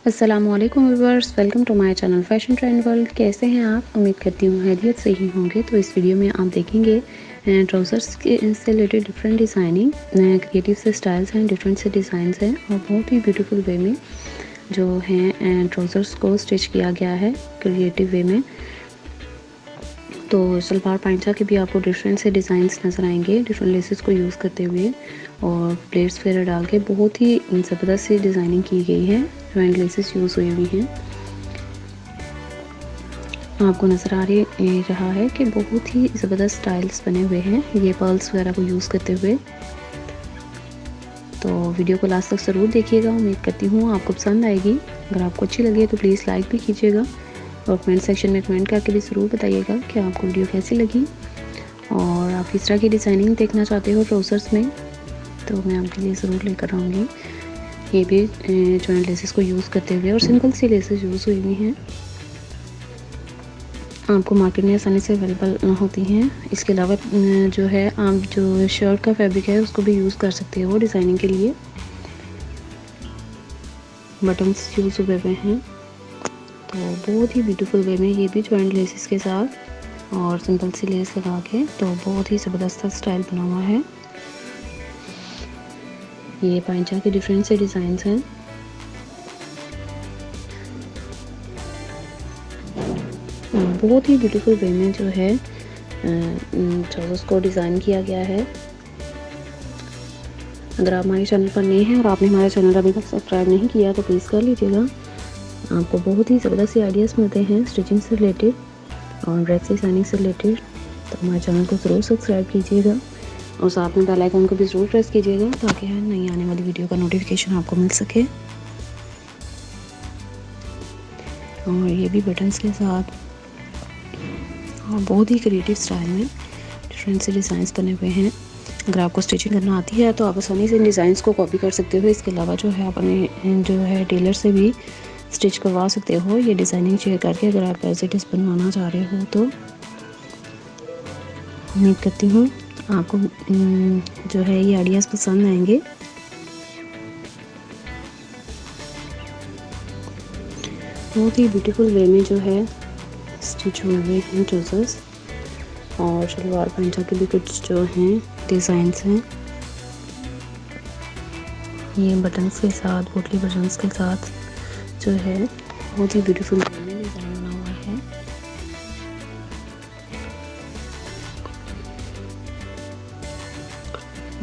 अस्सलामुअलैकुम viewers, welcome to my channel fashion trend world. कैसे हैं आप? उम्मीद करती हूँ खैरियत से ही होंगे। तो इस वीडियो में आप देखेंगे ट्राउज़र्स के से रिलेटेड डिफरेंट डिज़ाइनिंग, क्रिएटिव से स्टाइल्स हैं, डिफरेंट से डिज़ाइंस हैं और बहुत ही ब्यूटीफुल वे में जो हैं ट्राउज़र्स को स्टिच किया गया है क्रिएटिव वे में। तो सलवार पैंचा के भी आपको डिफरेंट से डिज़ाइंस नज़र आएंगे, डिफरेंट लेसेस को यूज़ करते हुए और प्लेट्स वगैरह डाल के बहुत ही ज़बरदस्त सी डिज़ाइनिंग की गई है। जॉइंट लेसेस यूज़ हुई हुई हैं। आपको नज़र आ रहा है कि बहुत ही ज़बरदस्त स्टाइल्स बने हुए हैं ये पर्ल्स वगैरह को यूज़ करते हुए। तो वीडियो को लास्ट तक ज़रूर देखिएगा, उम्मीद करती हूँ आपको पसंद आएगी। अगर आपको अच्छी लगे तो प्लीज़ लाइक भी कीजिएगा और कमेंट सेक्शन में कमेंट करके भी ज़रूर बताइएगा कि आपको वीडियो कैसी लगी और आप किस तरह की डिज़ाइनिंग देखना चाहते हो ट्राउज़र्स में, तो मैं आपके लिए ज़रूर लेकर आऊँगी। ये भी जॉइंट लेसेस को यूज़ करते हुए और सिंपल सी लेसेस यूज़ हुई हुई हैं, आपको मार्केट में आसानी से अवेलेबल होती हैं। इसके अलावा जो है आप जो शर्ट का फैब्रिक है उसको भी यूज़ कर सकते हो डिज़ाइनिंग के लिए। बटन्स यूज़ हुए हुए हैं, तो बहुत ही ब्यूटीफुल वे में ये भी जॉइंट लेसेस के साथ और सिंपल सी लेस लगा के तो बहुत ही ज़बरदस्त स्टाइल बना हुआ है। ये पैंचा के डिफरेंट से डिज़ाइंस हैं। बहुत ही ब्यूटीफुल वे में जो है ट्राउज़र्स को डिज़ाइन किया गया है। अगर आप हमारे चैनल पर नए हैं और आपने हमारा चैनल अभी तक सब्सक्राइब नहीं किया तो प्लीज़ कर लीजिएगा। आपको बहुत ही ज़बरदस्त आइडियाज़ मिलते हैं स्टिचिंग से रिलेटेड और ड्रेस डिज़ाइनिंग से रिलेटेड, तो हमारे चैनल को ज़रूर सब्सक्राइब कीजिएगा और साथ में बेल आइकन को भी ज़रूर प्रेस कीजिएगा ताकि नई आने वाली वीडियो का नोटिफिकेशन आपको मिल सके। और ये भी बटन्स के साथ और बहुत ही क्रिएटिव स्टाइल में डिफरेंट से डिज़ाइंस बने हुए हैं। अगर आपको स्टिचिंग करना आती है तो आप आसानी से इन डिज़ाइंस को कॉपी कर सकते हो। इसके अलावा जो है अपने जो है टेलर से भी स्टिच करवा सकते हो ये डिज़ाइनिंग शेयर करके, अगर आप एज इट इज़ बनवाना चाह रहे हो तो। उम्मीद करती हूँ आपको जो है ये आइडियाज़ पसंद आएंगे। बहुत ही ब्यूटीफुल वे में जो है स्टिच हुए हुए हैं ट्राउज़र्स और सलवार पैंचा के भी कुछ जो हैं डिज़ाइंस हैं। ये बटन्स के साथ, पोटली बटन्स के साथ जो है बहुत ही ब्यूटीफुल वे में डिज़ाइन बना हुआ है।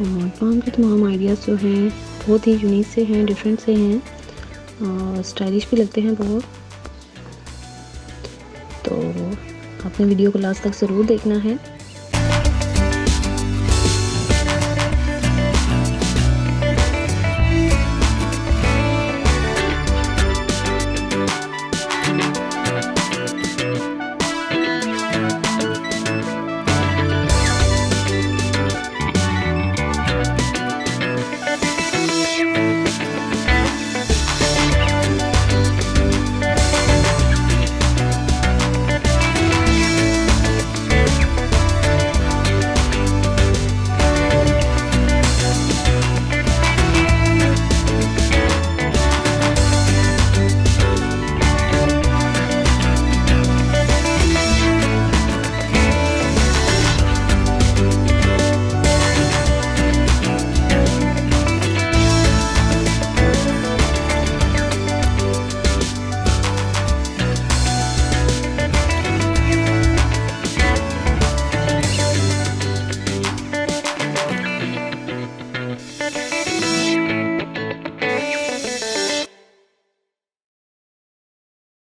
और तमाम के तमाम आइडियाज़ जो हैं बहुत ही यूनिक से हैं, डिफरेंट से हैं और स्टाइलिश भी लगते हैं बहुत। तो आपने वीडियो को लास्ट तक ज़रूर देखना है।